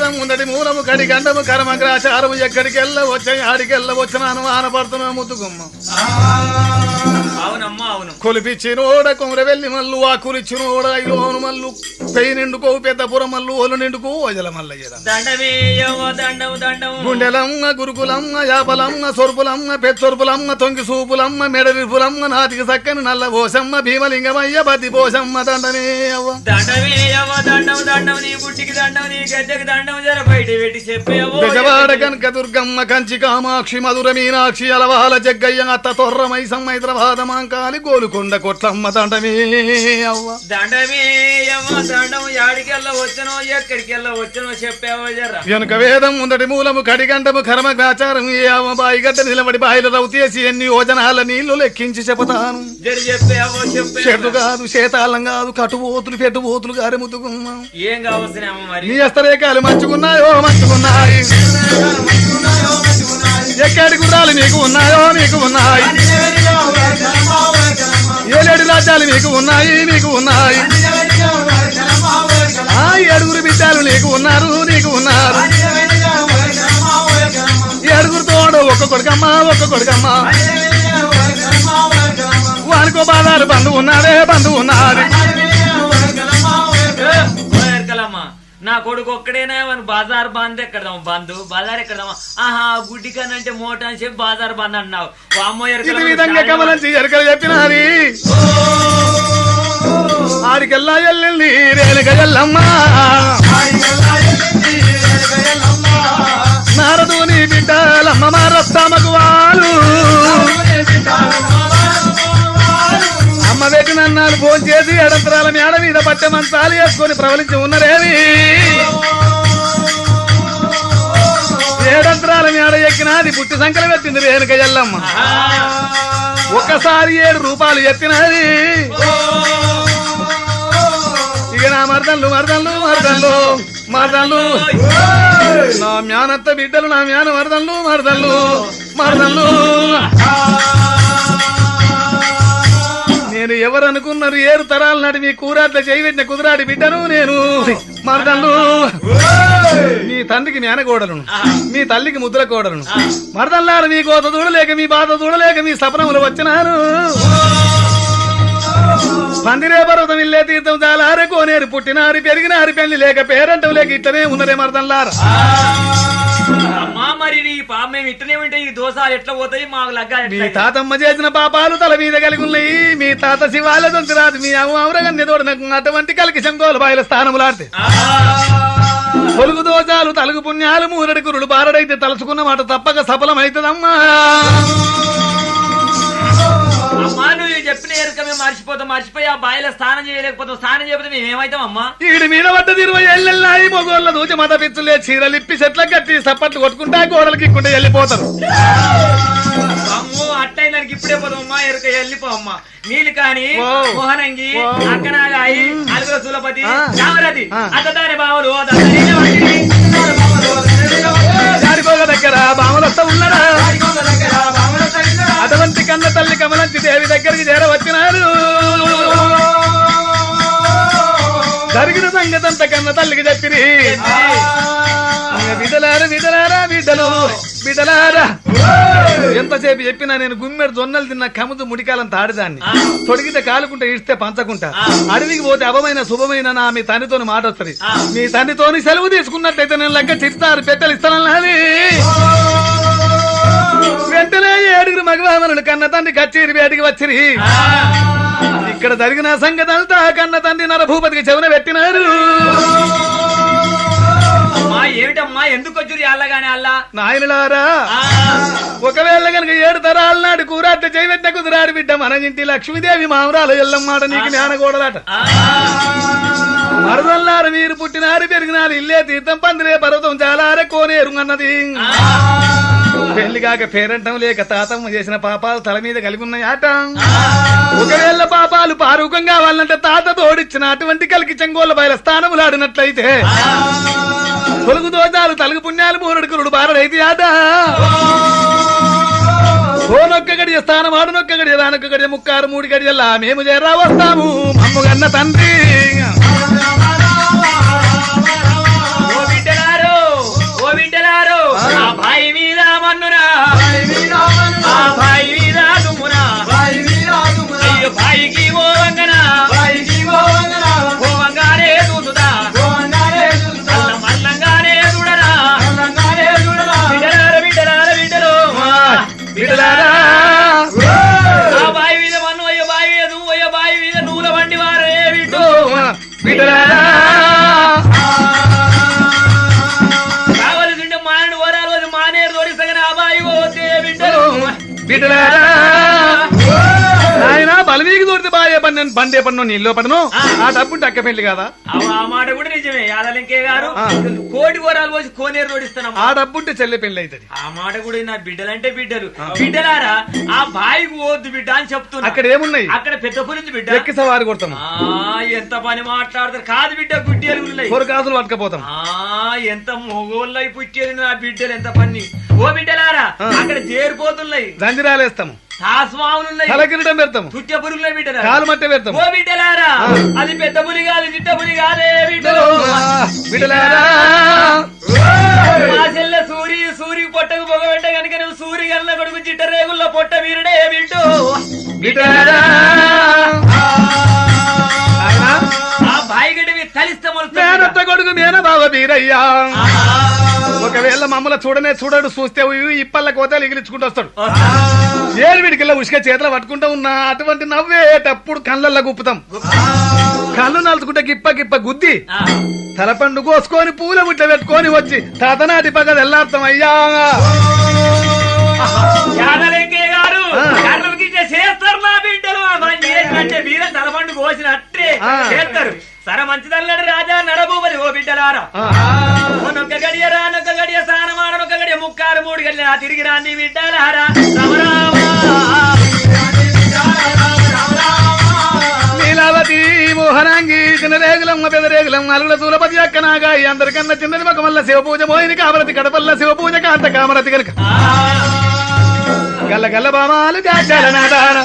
వేదం ముందటి మూలము కడి గండము కర్మగ్రాచారము ఎక్కడికి వెళ్ళవచ్చని ఆడికి వెళ్ళవచ్చును ఆనపడుతున్నా ముద్దుగుమ్మ అవునమ్మా అవును కొలిపిచ్చినోడ కొమర వెళ్ళి మల్లు ఆ కులిచ్చినోడ ఐలోను మల్లు పెయి నిండుకో పెద్దపురం మల్లు ఓలు నిండుకో ఓజల మల్లయ్య గుండెలమ్మ గురుకులమ్మ యాపలమ్మ సొరుపులమ్మ పెచ్చొరుపులమ్మ తొంగి సూపులమ్మ మెడవిపులమ్మ నాటికి సక్కని నల్ల పోసమ్మ భీమలింగమయ్య బతి పోసమ్మ దండమే అవ్వ బెజవాడ కనక దుర్గమ్మ కంచి కామాక్షి మధుర మీనాక్షి అలవాల జగ్గయ్య అత్త తొర్రమై హైదరాబాద్ మాంకాలి గోలుకొండ కొట్లమ్మ దండమే అవ్వ వెనుక వేదం ముందటి మూలము కడిగంటము కర్మగ్రాచారం ఏ అవ్వ బాయిగడ్డ నిలబడి బాయిల రౌతేసి ఎన్ని యోజనాల నీళ్లు లెక్కించి చెబుతాను చెట్టు కాదు శేతాళం కాదు కట్టుబోతులు పెట్టుబోతులు గారి ముద్దుకున్నా ఏం కావలసిన నీ హస్తరేఖలు మంచుకున్నాయో మంచుకున్నాయి ఎక్కడి గుర్రాలు నీకు ఉన్నాయో నీకు ఉన్నాయి ఏలేడు రాజ్యాలు నీకు ఉన్నాయి నీకు ఉన్నాయి ఆ ఏడుగురు బిడ్డలు నీకు ఉన్నారు నీకు ఉన్నారు ఏడుగురు తోడు ఒక్క కొడుకమ్మ ఒక్క కొడుకమ్మ వానికో బాధారు బంధు ఉన్నారే బంధు ఉన్నారు నా కొడుకు ఒక్కడేనా బాజార్ బంద్ ఎక్కడదాం బంధు బాజార్ ఎక్కడదామా ఆహా గుడ్డి కనంటే మోటా అని చెప్పి బాజార్ బంద్ అన్నావు విధంగా కమలంచి ఎరకలు చెప్పినారి ఆడికెల్లా ఎల్లింది రేలుక ఎల్లమ్మ నారదుని బిడ్డలమ్మ మారస్తామకు వాళ్ళు అమ్మ పెట్టినన్నాళ్ళు ఫోన్ చేసి ఎడంతరాల మేడ మీద పట్టె మంచాలు వేసుకొని ప్రవలించి ఉన్నరేవి ఏడంతరాల మేడ ఎక్కినది పుట్టి సంకలు పెట్టింది రేణుక ఎల్లమ్మ ఒక్కసారి 7 రూపాయలు ఎత్తినది ఇక నా మరదళ్ళు మరదళ్ళు మరదళ్ళు మరదళ్ళు నా మ్యానత్త బిడ్డలు నా మ్యాన మరదళ్ళు మరదళ్ళు మరదళ్ళు నేను ఎవరు అనుకున్నారు 7 తరాల నాటి మీ కూరాట్ల చేయబెట్టిన కుదురాడి బిడ్డను నేను మరదళ్ళు మీ తండ్రికి మేనకోడలను మీ తల్లికి ముద్ర కోడలను మరదల్లారు మీ కోత చూడలేక మీ బాధ చూడలేక మీ సపనములు వచ్చినారు పందిరే పర్వతం ఇల్లే తీర్థం చాలారే కోనేరు పుట్టినారు పెరిగినారు పెళ్లి లేక పేరంటం లేక ఇట్లనే ఉన్నరే మరదల్లారు అమ్మా మరి నీ పాప మేము ఇట్టనే ఉంటే ఈ దోషాలు ఎట్లా పోతాయి మాకు లగ్గా మీ తాతమ్మ చేసిన పాపాలు తల మీద కలిగి ఉన్నాయి మీ తాత శివాల దొంతరాదు మీ అమ్మ అవరగన్ని తోడు అటువంటి కలికి శంకోలు బాయిల స్థానములాడితే పొలుగు దోషాలు తలుగు పుణ్యాలు మూరడి కురుడు బారడైతే తలుచుకున్న మాట తప్పక సఫలమైతుందమ్మా అమ్మా నువ్వు చెప్పిన ఎరుక మేము మర్చిపోయి ఆ బాయిలో స్నానం చేయలేకపోతాం స్నానం చేయకపోతే మేము ఏమైతాం అమ్మా ఈడి మీద పడ్డది 20 ఏళ్ళెళ్ళాయి మొగోళ్ళ దూచి మత పిచ్చులే చీరలిప్పి చెట్ల కట్టి సప్పట్లు కొట్టుకుంటా గోడలకి ఇక్కుంటే వెళ్ళిపోతారు అమ్మో అట్టయి దానికి ఇప్పుడే పోతామమ్మా ఎరుక వెళ్ళిపోమ్మా నీళ్ళు కాని మోహనంగి అక్కనాగాయి అలుగుల సులపతి కామరతి అతదాని బావలు దానికోగ దగ్గర బామలస్త ఉన్నారా అటువంటి కన్న తల్లి కమలంతి దేవి దగ్గరికి చేరవచ్చినారు జరిగిన సంగతంతా కన్న తల్లికి చెప్పిరి బిడ్డలారా బిడ్డలారా బిడ్డలు బిడ్డలారా ఎంతసేపు చెప్పినా నేను గుమ్మెడు జొన్నలు తిన్న కముదు ముడికాలం తాడిదాన్ని తొడిగితే కాలుకుంటే ఇస్తే పంచకుంటా అడవికి పోతే అభమైన శుభమైన నా మీ తండ్రితోని మాట వస్తుంది మీ తండ్రితోని సెలవు తీసుకున్నట్టయితే నేను లెక్క చిరుతారు పెట్టెలు ఇస్తానన్నది వెంటనే 7 మగవామనులు కన్న తండ్రి కచ్చేరి వేటికి వచ్చిరి ఇక్కడ జరిగిన సంగతి అంతా కన్న తండ్రి నరభూపతికి చెవున పెట్టినారు ఏమిటమ్మా ఎందుకు వచ్చి అల్లగానే అల్లా నాయనలారా ఒకవేళ కనుక 7 తరాల నాడు కూరాట చేయబెట్టిన కుదురాడి బిడ్డ మన ఇంటి లక్ష్మీదేవి మామరాలు ఎల్లమ్మాట నీకు జ్ఞానగోడలాట మరదల్లారు మీరు పుట్టినారు పెరిగినారు ఇల్లే తీర్థం పందిరే పర్వతం చాలారే కోనేరు అన్నది పెళ్లి కాక పేరంటం లేక తాతమ్మ చేసిన పాపాలు తల మీద కలిగి ఉన్నాయి ఆట ఒకవేళ పాపాలు పారూకం కావాలంటే తాత తోడిచ్చిన అటువంటి కలికి చెంగోళ్ళ బయల స్థానములాడినట్లయితే పొలుగు దోషాలు తలుగు పుణ్యాలు మూరుడు కురుడు బారడైతే ఆట ఓనొక్క గడియ స్థానం ఆడునొక్క గడియ దానొక్క గడియ 3 గడియల్లా మేము చేరా వస్తాము మమ్ముగన్న తండ్రి బాయికి ఓ వంగనా ఓ వంగానే చూసుదా అల్ల మల్లంగానే చూడరా బిడ్డలార బిడ్డలార బిడ్డలు బిడ్డలారా ఆ బాయి మీద మన్ను అయ్యో బాయి మీద నువ్వు అయ్యో బాయి మీద నువ్వుల వండి వారే బిడ్డు బిడ్డలారా కావలసింటే మానడు వరాలు వచ్చి మానేరు తోడిసగన ఆ బాయి పోతే బిడ్డలు బిడ్డలారా ఆయన బలవీకి దొరికితే బాగా బండే పన్ను నీళ్ళు పడను ఆ డబ్బు టక్క పెళ్లి కదా ఆ మాట కూడా నిజమే యాదలింకే గారు కోటి వరాలు పోసి కోనేరు తోడిస్తున్నాం ఆ డబ్బుంటే చెల్లె పెళ్లి అవుతుంది ఆ మాట కూడా నా బిడ్డలంటే బిడ్డలు బిడ్డలారా ఆ బాయికి పోద్దు బిడ్డ అని చెప్తున్నా అక్కడ ఏమున్నాయి అక్కడ పెద్ద పులింది బిడ్డ ఎక్కి సవారి కొడతాం ఎంత పని మాట్లాడతారు కాదు బిడ్డ గుడ్డేలు ఉన్నాయి కొరకాసులు పట్టుకపోతాం ఎంత మొగోళ్ళై పుట్టేది నా బిడ్డలు ఎంత పని ఓ బిడ్డలారా అక్కడ చేరిపోతున్నాయి జంజిరాలేస్తాము తాస్మావులున్నాయి తలకిరీటం పెడతాము చుట్టే పురుగులు బిడ్డలారా కాలు మట్ట పెడతాం ఓ బిడ్డలారా అది పెద్ద పులి కాదు చిట్ట పులి కాదే బిడ్డలు బిడ్డలారా మా చెల్లె సూరి పొట్టకు పొగబెట్ట కనుక నువ్వు సూరి గల్ల కొడుకు చిట్ట రేగుల్లో పొట్ట వీరుడే బిడ్డు బిడ్డలారా ఆ బాయి గడ్డి తలిస్తే మేనత్త కొడుకు మేన బావ వీరయ్యా ఒకవేళ మమ్మల్ని చూడడు చూస్తే ఇప్పల్ల కోతలు ఎగిలించుకుంటూ వస్తాడు ఏడు వీడికిల్లా ఉసుక చేతిలో పట్టుకుంటూ ఉన్నా అటువంటి నవ్వేటప్పుడు కళ్ళల్లో గుప్పుతాం కళ్ళు నలుచుకుంటే గిప్ప గుద్ది తలపండు కోసుకొని పూల ముట్ట పెట్టుకొని వచ్చి తాతనాటి పగ వెళ్ళార్థం అయ్యా యాదలింగే గారు చేస్తారు నా బిడ్డలు అంటే వీర తలపండు కోసినట్టే చేస్తారు సరే మంచిదన్నాడు రాజా నడబూబలి ఓ బిడ్డలారా నొక్క గడియరా నొక్క గడియ స్నానమాడ నొక్క గడియ ముక్కారు మూడు గడియ తిరిగి రాండి బిడ్డలారా నీలావతి మోహనాంగి చిన్న రేగులమ్మ పెద్ద రేగులమ్మ అల్లుల సూలపతి అక్క నాగా అందరికన్నా చిన్నది ఒక మల్ల శివపూజ మోహిని కామరతి కడపల్ల శివపూజ కాంత కామరతి కనుక గల్ల గల్ల బామాలు గాచాల నాదాన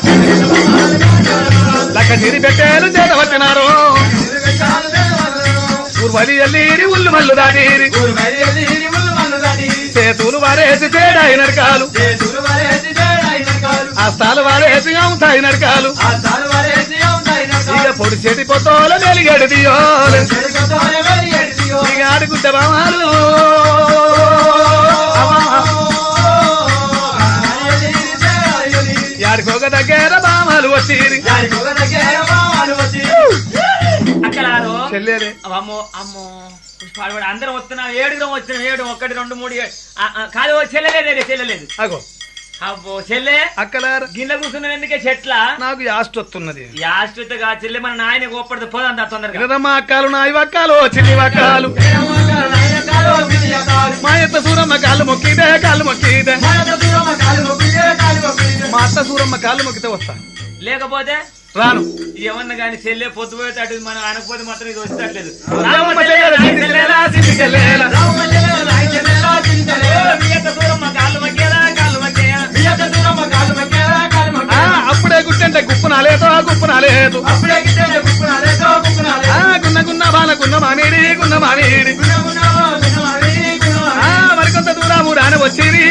లక్క చిరి పెట్టేలు చేత వచ్చినారు ఊర్వలి ఎల్లీరి ఉల్లు మల్లు దాటీరి చేతులు వారేసి తేడాయి నరకాలు అస్తాలు వారేసి అవుతాయి నరకాలు ఇక పొడి చెటి పొత్తోల వెలిగడు దియోలు ఇక ఆడుకుంట బామాలు యాడికొక దగ్గర బామాలు వచ్చిరి చెల్లేరే అమ్మో అమ్మో పుష్పాడు అందరం వస్తున్నాం ఏడుగురం వచ్చినాం 7 1 2 3 కాదు చెల్లలేదు అగో అబ్బో చెల్లె అక్కలార గిన్నె కూర్చున్నాం ఎందుకే చెట్ల నాకు యాస్ట్ వస్తున్నది యాస్ట్గా చెల్లె మన నాయన కోపడితే పోదా తొందరగా వినదమ్మా అక్కాలు నాయి వక్కాలు చిన్ని వక్కాలు మా ఎత్త సూరమ్మ కాళ్ళు మొక్కిదే మా అత్త సూరమ్మ కాళ్ళు మొక్కితే వస్తా లేకపోతే రాను ఏమన్నా కానీ చెల్లె పొద్దుపోతే అటు మనం అనకపోతే మాత్రం ఇది వచ్చేటట్లేదు అప్పుడే గుట్టంటే గుప్పునాలేదు గున్న బాలకున్న మానేడి మరికొంత దూరము రాని వచ్చిరి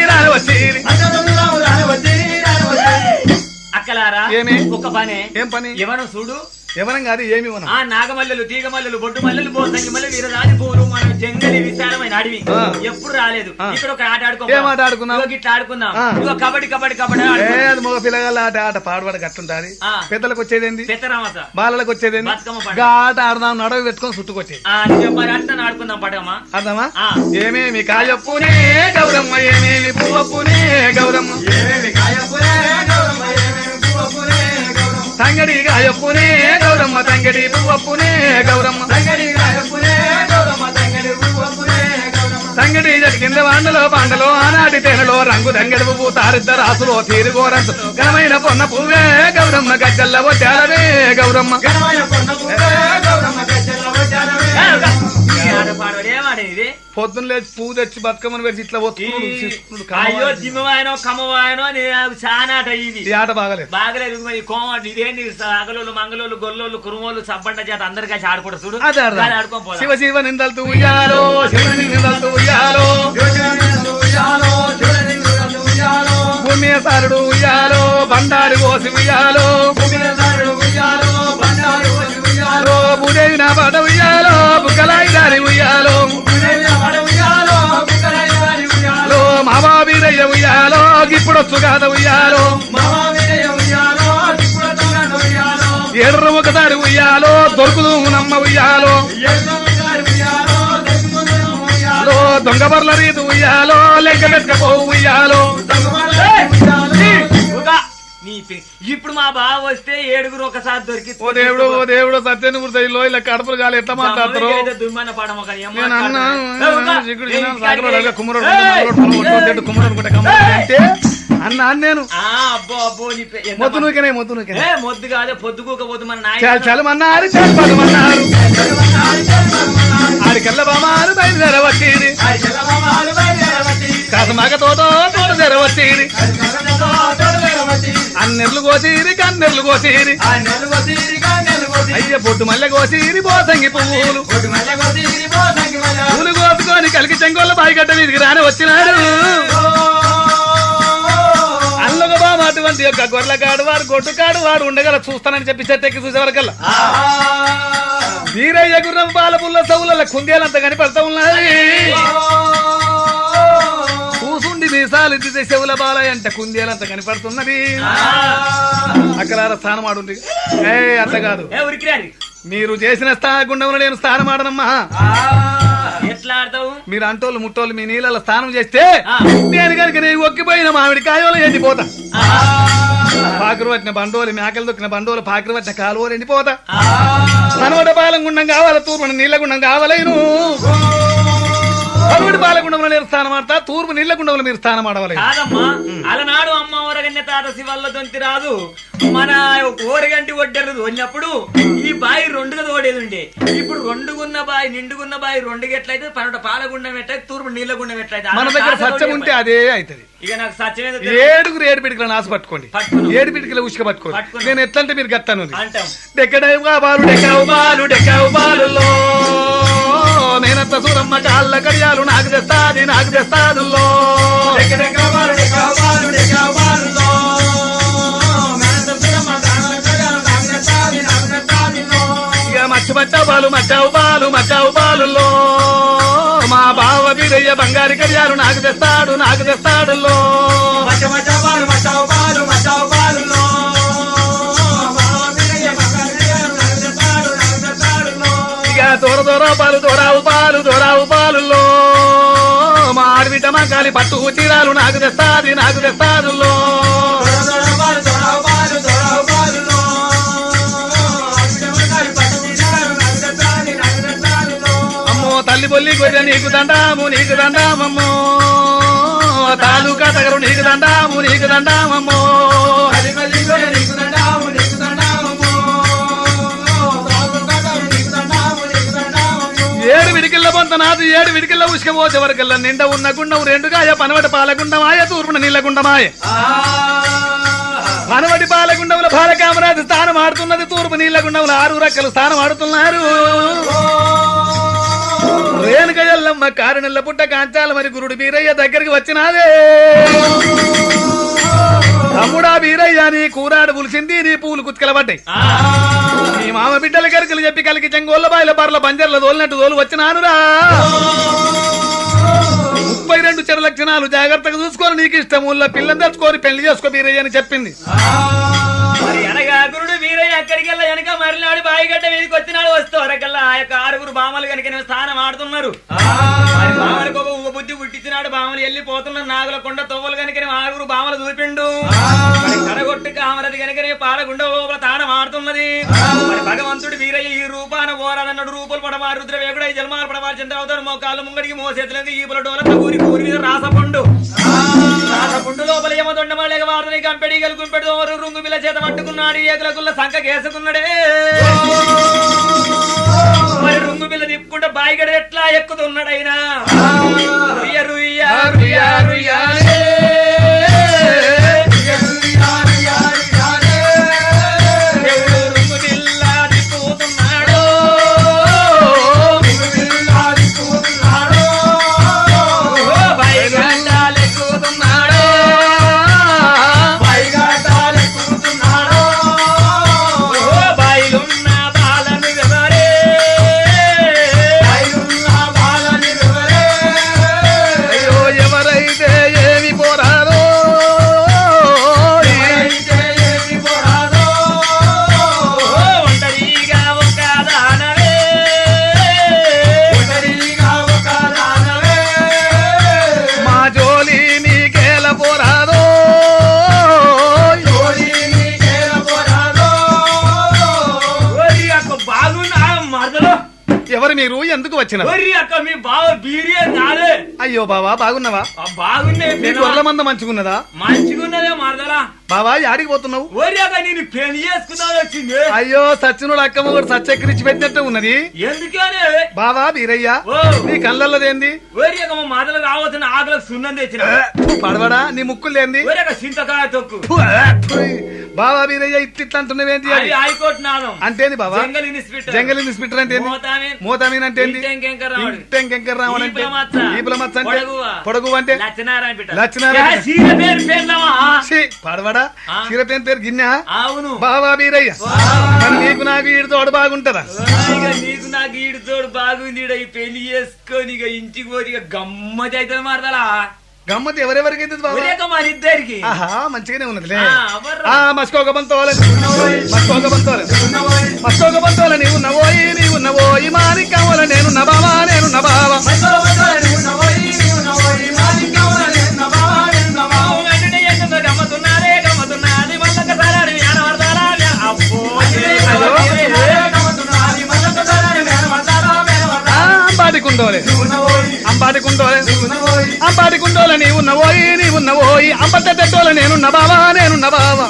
అక్కలారా ఏమి ఒక పని ఏం పని ఎవరు చూడు ఎవరం కాదు ఏమి ఆ నాగమల్లెలు తీగ మల్లెలు బొడ్డు మల్లెలు బోసంగి మల్లెలు వీరరాజు పూలు మన జంగలి విశాలమైన అడవి ఎప్పుడు రాలేదు ఇక్కడ ఒక ఆట ఆడుకుందాం ఇట్లా ఆడుకుందాం ఇగో కబడ్డీ అది మగ పిల్లగాళ్ళ ఆట పాడబడి కట్టుంటాది పెద్దలకు వచ్చేదేంది పెద్దరామత బాలలకు వచ్చేదేంది బతుకమ్మ ఆట ఆడదాం నడవ పెట్టుకొని చుట్టుకొచ్చేది అట్లా ఆడుకుందాం పడమ్మా అర్థమా ఏమేమి కాయప్పునే గౌరమ్మ ఏమేమి పువ్వప్పునే గౌరమ్మ తంగడి గాయప్పునే గౌరమ్మ తంగడి పువ్వప్పునే గౌరమ్మ తంగడి జరిగింది పాండలో ఆనాటి తేనెలో రంగు తంగడి పువ్వు తారిద్దరు ఆసులో తీరుగోరంత ఘనమైన పొన్న పువ్వే గౌరమ్మ గజ్జల్ల వచ్చాలవే గౌరమ్మ పొద్దున్న లేచి పూజ వచ్చి బతుకమ్మను పెట్టి ఇట్లా అయ్యో జిమ్మవాయనో కమ్మవాయనో అని చాలా ఇది ఆట బాగలేదు కోమటి ఇదేంటి అగలోళ్ళు మంగళోళ్ళు గొల్లోళ్ళు కురుమోళ్ళు సబ్బండ చేత అందరు కలిసి ఆడుకుంటారు చూడు ఆడుకోపోదు శివ శివ నిందలతో ఉయ్యాలో శివ నిందలతో ఉయ్యాలో భూమి మీద సారుడు ఉయ్యాలో బండారు కోసి ఉయ్యాలో భూదేవి నా పాట ఉయ్యాలో బుక్కలాయి దారి ఉయ్యాలో మామా వీరయ్య ఉయ్యాలో ఇప్పుడొచ్చు కాద ఉయ్యాలో ఎర్ర ఒకసారి ఉయ్యాలో దొరుకుదు నమ్మ ఉయ్యాలో దొంగ బర్ల రీతి ఉయ్యాలో లెక్క పెట్టుకపో ఉయ్యాలో ఇప్పుడు మా బావ వస్తే 7 ఒకసారి దొరికి ఓ దేవుడు సత్యని గుర్తయిలో ఇలా కడుపులు కాలు ఎట్లా మాట్లాడతారు దుమ్మన్న పడమ నేను అన్నా కుమ్మరోడు కుమ్మరోడు అంటే అన్నా నేను అబ్బో అబ్బో మొద్దు నూకనే మొద్దు నూకనే మొద్దు కాదే పొద్దుకోకపోతే మన చలమన్నారు చలమన్నారు ఆడికల్ల బామారు బయలుదేరవచ్చేది కాసమాక తోట తెరవచ్చేది అన్నెర్లు కోసిరి కన్నెర్లు కోసిరి అయ్య బొట్టు మల్లె కోసిరి బోసంగి పువ్వులు పూలు కోసుకొని కలికి చెంగోళ్ళ బాయిగడ్డ వీధికి రాని వచ్చినాడు అల్లొక బామ అటువంటి యొక్క గొర్రెకాడు వాడు గొడ్డుకాడు వాడు ఉండగల చూస్తానని చెప్పి చెట్టెక్కి చూసేవరకల్లా వీరయ్య గుర్రం పాల పుల్ల సవుల కుందేలంతా కనిపడతా ఉన్నది కూసుండి మీసాలిద్దితే చెవుల బాలయ్య అంటే కుందేలంతా కనిపడుతున్నది అక్కడ స్థానం ఆడుంది అంత కాదు మీరు చేసిన గుండంలో నేను స్థానం ఆడనమ్మా ఎట్లా ఆడతావు మీరు అంటోళ్ళు ముట్టోళ్ళు మీ నీళ్ళలో స్నానం చేస్తే నేను కనుక నేను ఒక్కిపోయిన మామిడి కాయలు ఎండిపోతా పాకురు పట్టిన బండోలు మేకలు దొక్కిన బండోలు పాకురు పట్టిన కాలువలు ఎండిపోతా మనవడ పాలం గుండం కావాలి తూర్పు నీళ్ళ గుండం కావాలను మనవడి పాలగుండంలో నేను స్థానం ఆడతా తూర్పు నీళ్ళ గుండంలో మీరు స్థానం ఆడవాలి కాదమ్మా అలనాడు అమ్మ ఓరగన్య తాత శివల్ల దొంతి రాదు మన ఓరగంటి ఒడ్డెరు తోడినప్పుడు ఈ బాయి 2గా తోడేది ఉండే ఇప్పుడు 2గున్న బాయి నిండుగున్న బాయి 2కి ఎట్లయితే పన్నెండు పాలగుండం ఎట్లయితే తూర్పు నీళ్ళ గుండం ఎట్లయితే మన దగ్గర సత్యం ఉంటే అదే అవుతుంది ఇక నాకు సత్యం 7 పిడికల నాసు పట్టుకోండి 7 పిడికల ఉసుక పట్టుకోండి నేను ఎట్లంటే మీరు గత్తాను డెక్కవు బాలులో నేనంత సూరమ్మ కాళ్ళ కడియాలు నాకు తెస్తాదు ఇక మచ్చావు బాలులో మా బావ వీరయ్య బంగారు కడియాలు నాకు తెస్తాడు దొరావు పాలులో మా ఆడబిడ్డ మా కాలి పట్టు చీరాలు నాకు తెస్తాడు అమ్మో తల్లి బొల్లి గొర్రె నీకు దండామమ్మో తాలూకా తగరు నీకు దండామమ్మో ఏడు విడికిల్ల పొంత నాదు 7 విడికిల్ల ఉసుకపోతే వరకల్లా నిండా ఉన్న గుండం 2గాయ పనవటి పాలగుండమాయ తూర్పున నీళ్ళగుండమాయ పనవటి పాలగుండంలో బాలకామరాజు స్థానం ఆడుతున్నది తూర్పు నీళ్ళగుండంలో 6 రక్కలు స్థానం ఆడుతున్నారు రేణుక ఎల్లమ్మ కారణెల్ల పుట్ట కాంచాల మరి గురుడు వీరయ్య దగ్గరికి వచ్చినాదే తమ్ముడా వీరయ్య నీ కూరాడు పులిసింది నీ పూలు కుత్కలబడ్డాయి నీ మామ బిడ్డల కరుకలు చెప్పి కలికి చెంగోళ్ళ బాయిల బర్ల బంజర్ల తోలినట్టు తోలు వచ్చినానురా 32 చెడు లక్షణాలు జాగ్రత్తగా చూసుకొని నీకు ఇష్టం ఊళ్ళో పిల్లని తెచ్చుకొని పెళ్లి చేసుకో వీరయ్య అని చెప్పింది అనగా గురుడు వీరయ్య అక్కడికి వెళ్ళా వెనక మరినాడు బాయిగడ్డ మీదకి వచ్చినాడు వస్తేవరకల్లా ఆ యొక్క 6 బామలు కనుక స్థానం ఆడుతున్నారు బామలకు ఒక బుద్ధి పుట్టించినాడు బామలు వెళ్ళిపోతున్నారు నాగుల కొండ తొవ్వలు కనుక 6 బామలు చూపిండు కడగొట్టు కామరది కనుక పాలగుండ లోపల తానం ఆడుతున్నది మరి భగవంతుడు వీరయ్య ఈ రూపాన పోరాదన్నాడు రూపులు పడవారు రుద్రవేకుడై జన్మాలు పడవారు చంద్రవతారు మోకాళ్ళు ముంగడికి మోసేతులకి ఈపుల డోల ఊరి మీద రాసపండు లోపల ఏమదొండమాలేక వార్తని కంపెడి గెలుకుంపెడు రుంగు బిల్ల చేత పట్టుకున్నాడు ఏకులకుల్ల సంఖ కేసుకున్నాడే మరి రుంగు బిల్ల తిప్పుకుంటే బాయిగడ ఎట్లా ఎక్కుతున్నాడైనా మీరు ఎందుకు వచ్చినారు? ఒరి అక్క మీ బావ బీరియే కాదే. అయ్యో బావా బాగున్నావా? బాగున్నాయి. నీ గొర్రెల మంద మంచిగున్నదా? మంచిగున్నదే మరదలా. బావా యాడికి పోతున్నావు? ఒరి అక్క నేను పెళ్లి చేసుకున్నా వచ్చింది. అయ్యో సచ్చినోడు అక్కమ్మ కూడా సచ్చెక్కిరిచి పెట్టినట్టు ఉన్నది. ఎందుకనే బావా బీరయ్య నీ కళ్ళల్లదేంది? ఒరి అక్క మా మరదలు రావచ్చిన ఆకలకు సున్నం తెచ్చిన. పడవడా నీ ముక్కులేంది? ఒరి అక్క చింతకాయ తొక్కు. బావా బీరయ్య ఇట్లా అంటున్నావేంటి? అది హైకోర్టు నాదం. అంటేంది బావా? జంగల్ ఇన్స్పెక్టర్. జంగల్ ఇన్స్పెక్టర్ అంటే మోతామీన్ అంటే ఇంటెంకెంకర్ రావణ అంటే ఈపుల మచ్చ అంటే పొడగు అంటే లచ్చనారాయణ పడవడా చీరపేన్ పేరు గిన్నె. అవును బావా బీరయ్య నీకు నాకు ఈడు తోడు బాగుంటదా? నీకు నాకు ఈడు తోడు బాగుంది. ఈ పెళ్లి చేసుకొని ఇక ఇంటికి పోయి ఇక గమ్మతి అయితే మారదలా. గమ్మతి ఎవరెవరికైతే మన ఇద్దరికి ఆహా మంచిగానే ఉన్నదిలే. మస్కోక బంతోల మస్కోక బంతోల మస్కోక బంతోల నీవు నవోయి నీవు నవోయి మానికవల నేను నబావా నేను నబావా గమ్మతున్నారే గమ్మతున్నాది మల్లక సారాడి అంబాటికుండోలే అంబాటికుండోలే అంబాటికుండోల నీవు నవోయి నీవు నవోయి అంబట తెట్టోల నేను నబావా నేను నబావా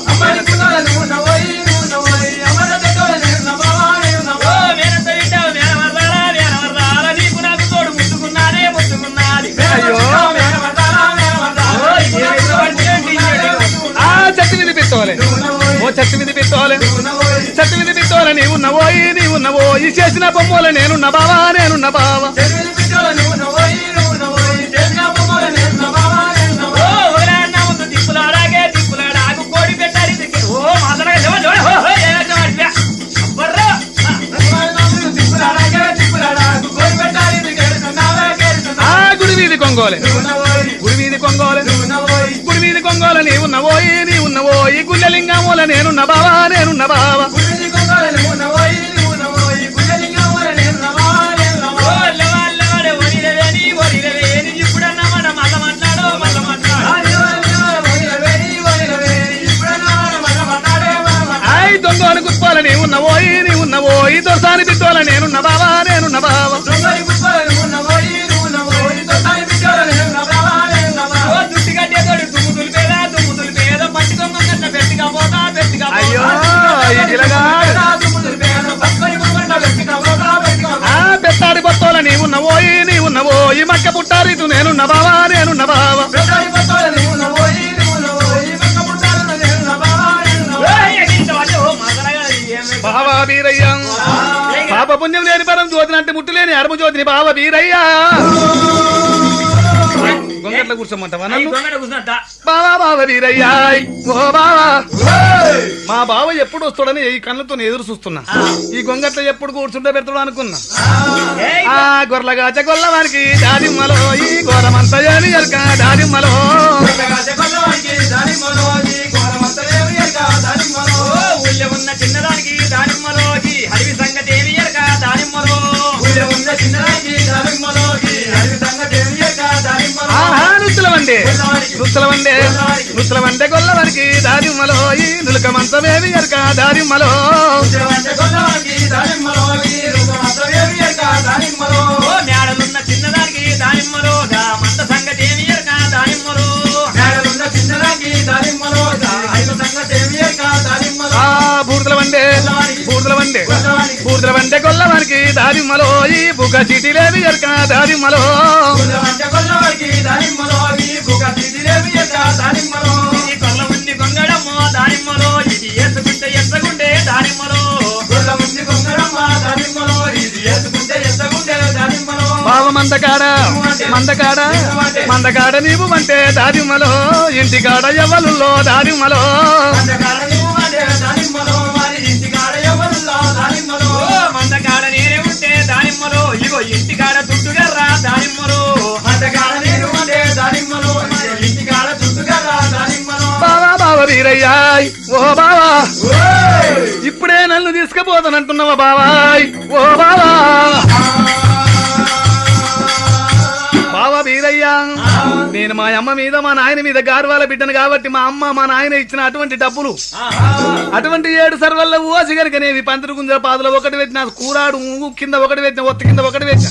చెట్టు మీద పెట్టోలే ఓ చెట్టు మీద పెట్టోలే చెట్టు మీద పెట్టోలే నీవు నవోయి నీవు నవోయి చేసిన బొమ్మల నేను నబావా నేను నబావా గుడి వీధి కొంగోలే గుడి వీధి కొంగోలే గుడి వీధి కొంగోల నీవు నవోయి నీవు నవోయి గుళ్ళలింగమూల నేను నబావా నేను నబావా దొంగను గుప్పాల నీవు నవోయి నీవు నవోయి దొరసాని బిడ్డోల నేను నబావా నేను నబావా అయ్యో పెత్తాడి బొత్తోల నీవు నవోయి నీవు నవోయి మక్క పుట్టారితు నేను నబావా నేను నబావా బావా బీరయ్య పాప పుణ్యం లేని పరం జ్యోతిని ముట్టు లేని అరుము జ్యోతిని బావ బీరయ్య గొంగట్ల కూర్చోమంటావా నన్ను? బావా బావ బీరయ్య ఓ బావా మా బావ ఎప్పుడు వస్తాడని ఈ కళ్ళతో ఎదురు చూస్తున్నా. ఈ గొంగట్ల ఎప్పుడు కూర్చుంటే పెడతాడు అనుకున్నా. ఆ గొర్రెగాచ గొల్లవానికి దానిమ్మలో ఈ ఘోరమంతా దానిమ్మలో ఊళ్ళో ఉన్న చిన్నదానికి దానిమ్మలోకి హరివి సంగతి ఏమి ఎరక దానిమ్మలో ఉన్న చిన్నదానికి దానిమ్మలోకి హరివి సంగతి ఏమి ఎరక దానిమ్మలో నుత్తల వండే గొల్లవానికి దానిమ్మలో ఈ నులక మంచమేమి ఎరక దానిమ్మలో మేడలున్న చిన్నదానికి దానిమ్మలో మంద సంగతి ఏమి ఎరక దానిమ్మలో బూర్దల వండే గొల్లవానికి దానిమ్మలో ఈ బుగ చీటిలేవి ఎరక దానిమ్మలో కొల్ల ఉంది గొంగడమ్మో దానిమ్మలో ఇది ఎత్తుకుంటే ఎత్తగుండే దానిమ్మలో బావ మందకాడ నీవు అంటే దానిమ్మలో ఇంటికాడ ఎవ్వలుల్లో దానిమ్మలో మందకాడ నేనే ఉంటే దానిమ్మలో ఇగో ఇంటికాడ దుడ్డుగర్రా దానిమ్మలో బావా బావ వీరయ్యా ఓ బావా ఇప్పుడే నన్ను తీసుకుపోతానంటున్నావా బావాయ్ ఓ బావా బావ వీరయ్యా నీ నేను మా అమ్మ మీద మా నాయన మీద గార్వాల బిడ్డను కాబట్టి మా అమ్మ మా నాయన ఇచ్చిన అటువంటి డబ్బులు అటువంటి 7 సర్వల్ల ఓసి కనుకనేవి పంతులు గుంజల పాదులో ఒకటి పెట్టిన కూరాడు కింద ఒకటి పెట్టిన ఒత్తి కింద ఒకటి పెట్టిన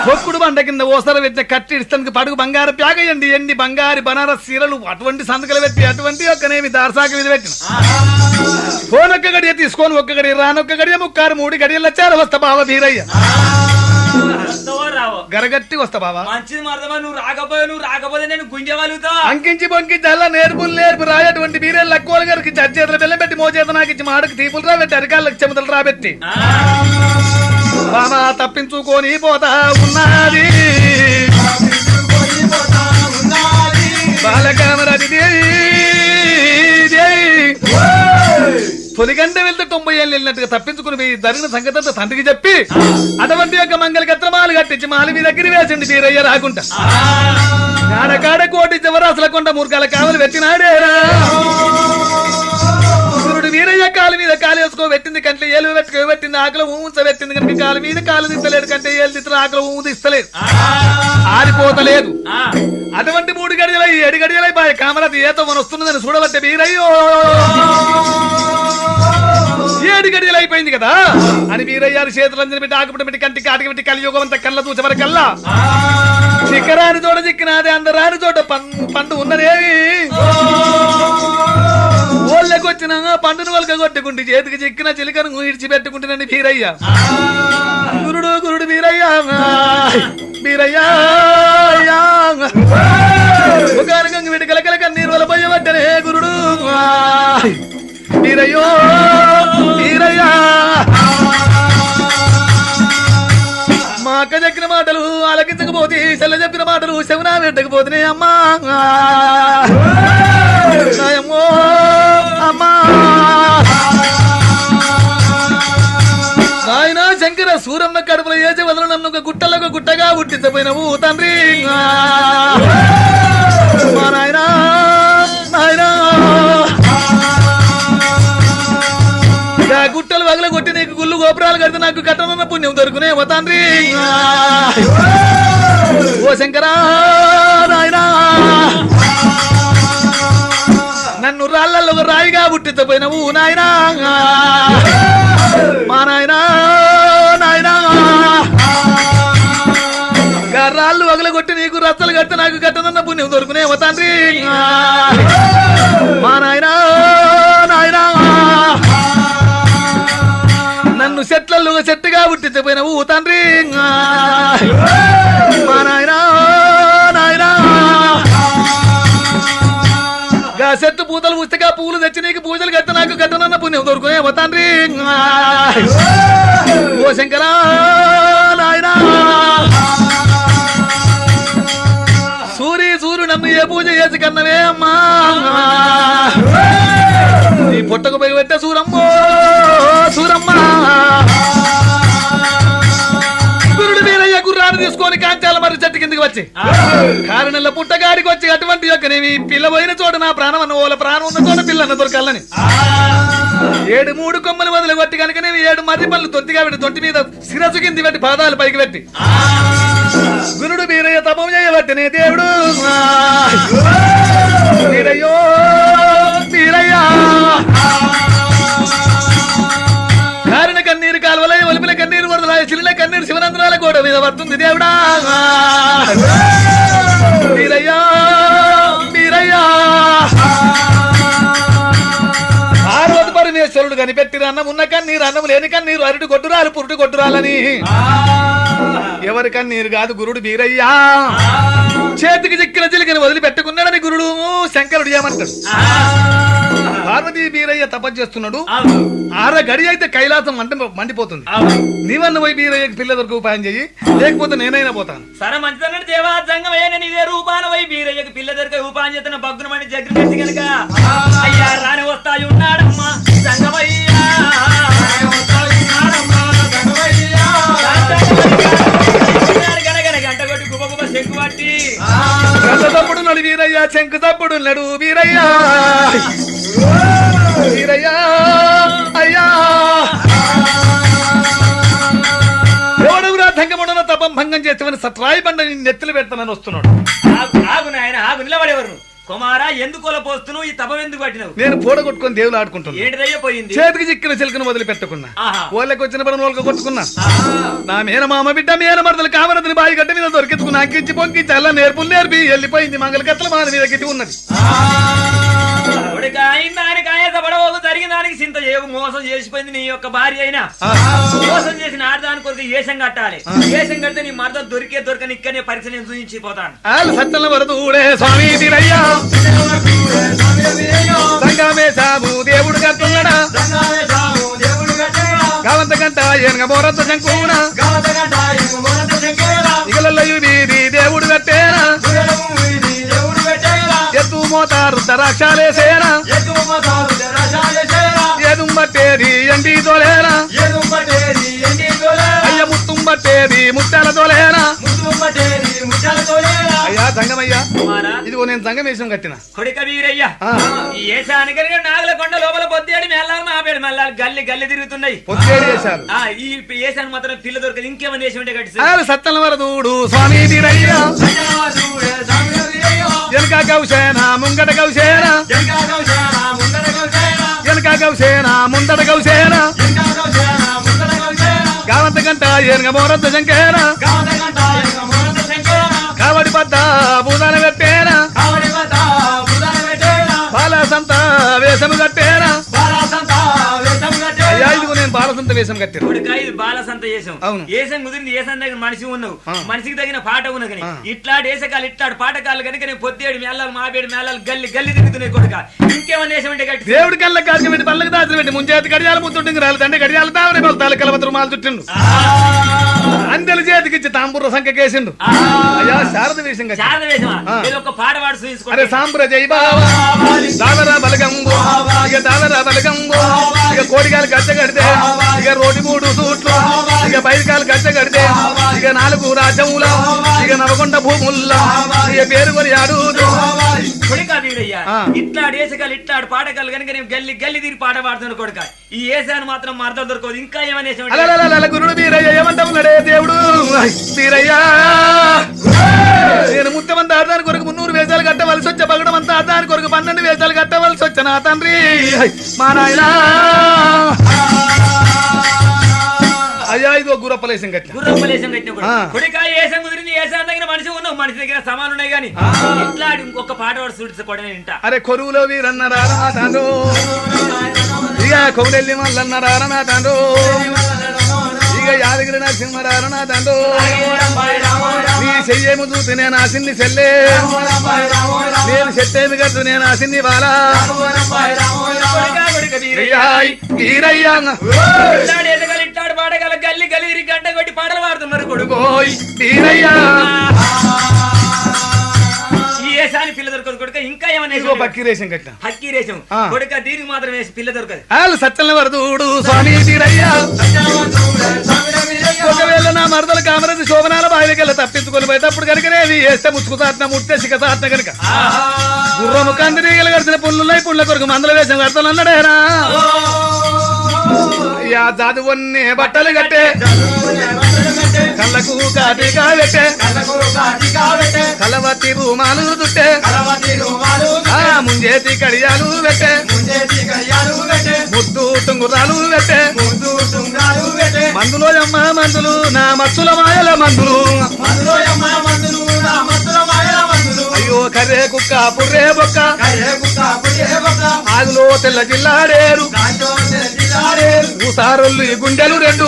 పొక్కుడు బండ కింద ఓసర పెట్టిన కట్టి ఇస్తానికి పడుగు బంగారు ప్యాగయండి ఎండి బంగారు బనారస్ సీరలు అటువంటి సంతకలు పెట్టి అటువంటి ఒక్కనేవి దారసాక మీద పెట్టిన ఫోన్ ఒక్క గడియ తీసుకొని ఒక్క గడియ రానొక్క గడియ ముక్కారు 3 గడియలు వచ్చారు వస్తా బావ బీరయ్య గరగట్టి వస్తా బావా మంచిది మరదమా నువ్వు రాకపోతే నేను గుంజవాలుతా అంకించి పొంకించి అలా నేర్పు రాయటువంటి బీరే లక్కువల గారికి చేతులు బెల్లం పెట్టి మోచేత నాకు ఇచ్చి మాడకు తీపులు రాబెట్టి అరికాళ్ళకి చెమతలు రాబెట్టి బామా తప్పించుకొని పోతా ఉన్నది బాలకామరాది తొలిగంట వెళ్తే 90 ఏళ్ళు వెళ్ళినట్టుగా తప్పించుకుని జరిగిన సంగతి తండ్రికి చెప్పి అటువంటి యొక్క మంగళ కత్రమాలు కట్టించి మాలి మీ దగ్గర వేసింది బీరయ్య రాకుండా కాడ కోటి చివరాసుల కొండ మూర్ఖాల కావలు పెట్టినాడేరా గురుడు వీరయ్య కాలు మీద కాలు వేసుకో పెట్టింది కంటే ఏలు పెట్టుకో పెట్టింది ఆకలి ఊంచ పెట్టింది కనుక కాలు మీద కాలు తీస్తలేడు కంటే ఏలు తీసిన ఆకలి ఊ తీస్తలేదు ఆరిపోతలేదు అటువంటి 3 గడియలై 7 గడియలై బాయ్ కామరాతి ఏతో మన వస్తున్నదని చూడబట్టే వీరయ్యో 7 గడియలు అయిపోయింది కదా అని వీరయ్యారు చేతులంజని పెట్టి ఆకుపడి పెట్టి కంటికి ఆటకి పెట్టి కలియుగం అంతా కళ్ళ చూసేవారి కల్లా చిక్కరాని చోట చిక్కినాది అందరాని చోట పండు ఉన్నదేవి ఓళ్ళకి వచ్చిన పండును వలక కొట్టుకుంటే చేతికి చిక్కిన చిలికను ఇడిచిపెట్టుకుంటున్నాను వీరయ్య గురుడు వీరయ్య ఒక అనగంగా వీటి కలకల కన్నీరు వల పోయబట్టనే గురుడు వీరయ్యో వీరయ్యా మా అక్క చెప్పిన మాటలు ఆలకించకపోతే చెల్ల చెప్పిన మాటలు శవనా పెట్టకపోతున్నాయి అమ్మా నాయమ్మో అమ్మా నాయన శంకర సూరమ్మ కడుపులో ఏచి వదలు నన్ను ఒక గుట్టలో గుట్టగా పుట్టించపోయినవు తండ్రి మా నాయనా నాయనా గుట్టలు వగల కొట్టి నీకు గుళ్ళు గోపురాలు కడితే నాకు కట్టనున్న పుణ్యం దొరుకునే తండ్రి ఓ శంకరా నాయనా నన్ను రాళ్లలో ఒక రాయిగా పుట్టించపోయినవు నాయనా మా నాయనా నాయనా రాళ్ళు వగల కొట్టి నీకు రచ్చలు కడితే నాకు కట్టనున్న పుణ్యం దొరుకునే తండ్రి మా నాయనా నాయనా నన్ను చెట్లలో చెట్టుగా పుట్టించపోయినవు తండ్రి మా నాయనా నాయనా చెట్టు పూతలు పుస్తగా పూలు తెచ్చి నీకు పూజలు కట్ట నాకు కట్టనన్న పుణ్యం దొరుకునే తండ్రి ఓ శంకరా నాయనా సూర్యుడు నన్ను ఏ పూజ చేసి కన్నవే అమ్మా నీ పుట్టకు పోయి పెట్టే సూరమ్మో సూరమ్మ గురుడు వీరయ్య గుర్రాన్ని తీసుకొని కాంచాల మరి చెట్టు కిందకి వచ్చి కారణంలో పుట్టగాడికి వచ్చి అటువంటి యొక్క నేను పిల్ల పోయిన చోట నా ప్రాణం అన్న ఓల ప్రాణం ఉన్న చోట పిల్లన్న దొరకాలని 7 3 కొమ్మలు వదిలి కొట్టి కనుక నేను 7 మర్రి పళ్ళు తొట్టిగా పెట్టి తొట్టి మీద శిరసు కింది పెట్టి పాదాలు పైకి పెట్టి గురుడు వీరయ్య తపం చేయబట్టినే దేవుడు వీరయ్యో వీరయ్యా కారణ కన్నీరు కాలువలై ఒలిపిన కన్నీరు వరదలాయ చిన్న కన్నీరు శివనందనాల గోడ మీద పడుతుంది దేవుడా వీరయ్యా వీరయ్యా పార్వతి పరమేశ్వరుడు కనిపెట్టిన అన్నం ఉన్న కన్నీరు అన్నం లేని కన్నీరు అరుడు కొట్టురాలు పురుటు కొట్టురాలని ఎవరి కన్నీరు కాదు గురుడు వీరయ్యా చేతికి చిక్కిన చిలికని వదిలిపెట్టుకున్నాడని గురుడు శంకరుడు ఏమంటాడు పార్వతీ వీరయ్య తపస్సు చేస్తున్నాడు 6 గడి అయితే కైలాసం మండిపోతుంది నీవన్న పోయి వీరయ్యకి పిల్ల దొరికి ఉపాయం చెయ్యి లేకపోతే నేనైనా పోతాను సరే మంచిదన్నాడు దేవా జంగమయ్య ఇదే రూపాన పోయి వీరయ్యకి పిల్ల దొరికే ఉపాయం చేస్తున్న భగ్గునమని జగ్గు పెట్టి కనుక అయ్యా రాని వస్తాయి ఉన్నాడమ్మా జంగమయ్యా గంట కొట్టి గుబ గుబ శంకు పట్టి తప్పుడు నడు వీరయ్య శంకు తప్పుడు నడు వీరయ్యా వీరయ్యా అయ్యా ఎవడెవరా తంగముడన తపం భంగం చేస్తామని సత్రాయి బండ నెత్తులు పెడతానని వస్తున్నాడు పిల్లవాడెవరు కుమారా ఎందుకు పోస్తున్నావు ఈ తపం ఎందుకు పట్టినావు నేను పూడ కొట్టుకొని దేవులు ఆడుకుంటున్నా ఏంటిదయ్యా పోయింది చేతికి చిక్కిన చిలుకను వదిలి పెట్టుకున్నా ఆహా. వాళ్ళకి వచ్చిన పని వాళ్ళకి కొట్టుకున్నా నా మేనమామ బిడ్డ మేనమరదలు కామరదని బాయి గడ్డ మీద దొరికించుకున్నా అంకించి పొంకించి అలా నేర్పులు నేర్పి వెళ్ళిపోయింది మంగళకత్తల మాన మీద గిట్టి ఉన్నది జరిగిన దానికి చింత చేయకు మోసం చేసిపోయింది నీ యొక్క భార్య అయినా మోసం చేసిన ఆడదాని కొరకు ఏషం కట్టాలి ఏషం కడితే నీ మరద దొరకని ఇక్కడనే పరీక్ష నేను చూపించిపోతాను సత్తల వరదూడే స్వామి తీరయ్యా సంగమే సాబు దేవుడు కట్టున్నాడా గావంత గంట ఏనుగ మోరత శంకునా ఇగలయ్యు వీధి దేవుడు కట్టేనా ఎత్తు మోతారు దరాక్షాలేసేనా ఏదుంబట్టేది ఎండి తోలేనా అయ్య ముత్తుంబట్టేది ముత్యాల తోలేనా అయ్యా సంగమయ్యా ఇదిగో నేను సంగమేశం కట్టిన కొడిక వీరయ్యా ఈ ఏసానికి నాగల కొండ లోపల పొద్దేడు మెల్లాలి మాపేడు మెల్లాలి గల్లి గల్లి తిరుగుతున్నాయి పొద్దేడు వేశారు ఈ ఏసాన్ని మాత్రం పిల్ల దొరకదు ఇంకేమన్నా వేసి ఉంటే కట్టి సత్తల వరదూడు స్వామి తీరయ్యా వెనక గౌసేనా ముంగట గౌసేనా వెనక గౌసేనా ముందట గౌసేనా గావంత గంట ఏనుగ మోరద్ద శంకేనా కావడి పద్ద భూదాన కట్టేనా బాలసంత వేషము కట్టేనా అయ్యా ఇదిగో నేను బాలసంత వేషం కట్టాను ఇది బాలసంత వేషం అవును ఏసం కుదిరింది ఏసం దగ్గర మనిషి ఉన్నావు మనిషికి తగిన పాట ఉన్న కానీ ఇట్లాంటి ఏసకాలు ఇట్లాంటి పాటకాలు కనుక నేను పొద్దేడు మేళాలు మాపేడు మేళాలు గల్లి గల్లి తిరుగుతున్నాయి కొడుక ఇంకేమన్నా వేషం అంటే కట్టి దేవుడి కళ్ళ కాడికి పెట్టి పళ్ళకి దాచి పెట్టి ముంచేతి గడియాలు ముత్తుంటుంది రాలి తండ్రి గడియాలు తావరే బలతాలు కలవతరు మాలు చుట్టిండు అందరి చేతికిచ్చి తాంబూర సంఖ్య కేసిండు అయ్యా శారద వేషం శారద వేషమా ఇది ఒక పాట పాడు చూసుకో అరే సాంబుర జై బాబా దావరా బలగంబు ఇక దావరా బలగంబు ఇక కోడికాయలు గచ్చ కడితే ఇక రోటి 3 సూట్లు ఇక బయటకాయలు గచ్చ కడితే ఇక 4 రాజ్యముల ఇక నవకొండ భూముల ఇక పేరు కొని అడుగుతూ ఇట్లాడు ఏసకాలు ఇట్లాడు పాటకాలు కనుక నేను గల్లి గల్లి తీరి పాట పాడుతున్నాడు కొడుక ఈ ఏసాను మాత్రం మరదలు దొరకదు ఇంకా ఏమనేసి గురుడు వీరయ్య ఏమంటావున్నాడే దేవుడు వీరయ్యా నేను ముత్తమంత ఆదాని కొరకు 300 వేషాలు కట్టవలసి వచ్చే పగడం అంతా ఆదాని కొరకు 12 వేషాలు కట్టవలసి వచ్చే నా తండ్రి మా నాయనా అయ్యా ఇదిగో గుర్రప్పలేసం కట్టిన కొడికాయ ఏసం కుదిరింది ఏసాన్ దగ్గర మనిషి ఉన్నావు మనిషి దగ్గర సమానం ఉన్నాయి కానీ ఇట్లా ఇంకొక పాట వాడు చూసుకోవడం వింటా అరే కొరువులో వీరన్నారా తాండ్రు ఇక కొవ్వెల్లి మల్లన్నారా తాండ్రు ఇక యాదగిరి నరసింహరారా తాండ్రు నీ చెయ్యేము చూసి నేను ఆసిన్ని చెల్లే నేను చెట్టేమి కట్టు నేను ఆసిన్ని బాలా ఇట్లాడు పాడగల గల్లి గల్లి గంట కొట్టి పాటలు పాడుతున్నారు కొడుకు ఈ ఏసాని పిల్ల దొరకదు కొడుక ఇంకా ఏమన్నా పక్కిరేసం కట్టిన హక్కిరేసం కొడుక దీనికి మాత్రం వేసి పిల్ల దొరకదు వాళ్ళు సత్యన వరదూడు స్వామి తీరయ్యా ఒకవేళ నా మరదలు కామరది శోభనాల బావికెళ్ళ తప్పించుకొని పోయేటప్పుడు కనుకనేవి వేస్తే ముచ్చుకుతాట్న ముట్టే సిగతాట్న కనుక గుర్రము కందిరీగలు కడిచిన పుల్లున్నాయి పుల్ల కొరకు మందల వేషం కడతాను అన్నాడేనా యా చదువున్నే బట్టలు కట్టే కళ్ళకు కాటిగా పెట్టే కలవతి రూమాలు చుట్టే ముంజేతి కడియాలు పెట్టే ముద్దు టుంగురాలు పెట్టే మందులో అమ్మ మందులు నా మత్తుల మాయల మందులు అయ్యో కర్రే కుక్క పుర్రే బొక్క ఆగులో తెల్ల జిల్లాడేరు మూసారొల్లు గుండెలు 2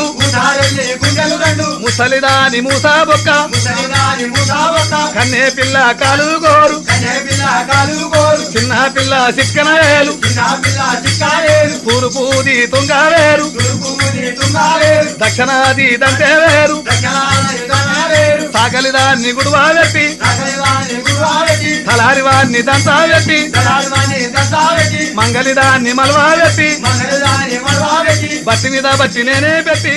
ముసలిదాని మూసా బొక్క కన్నే పిల్ల కాలు గోరు చిన్న పిల్ల చిక్కనవేలు తూర్పుది తుంగావేరు దక్షిణాది దంతే వేరు సాగలిదాన్ని గుడువా పెట్టి తలారివాన్ని దంతా పెట్టి మంగళిదాన్ని మలవా పెట్టి బట్టి మీద బట్టి నేనే పెట్టి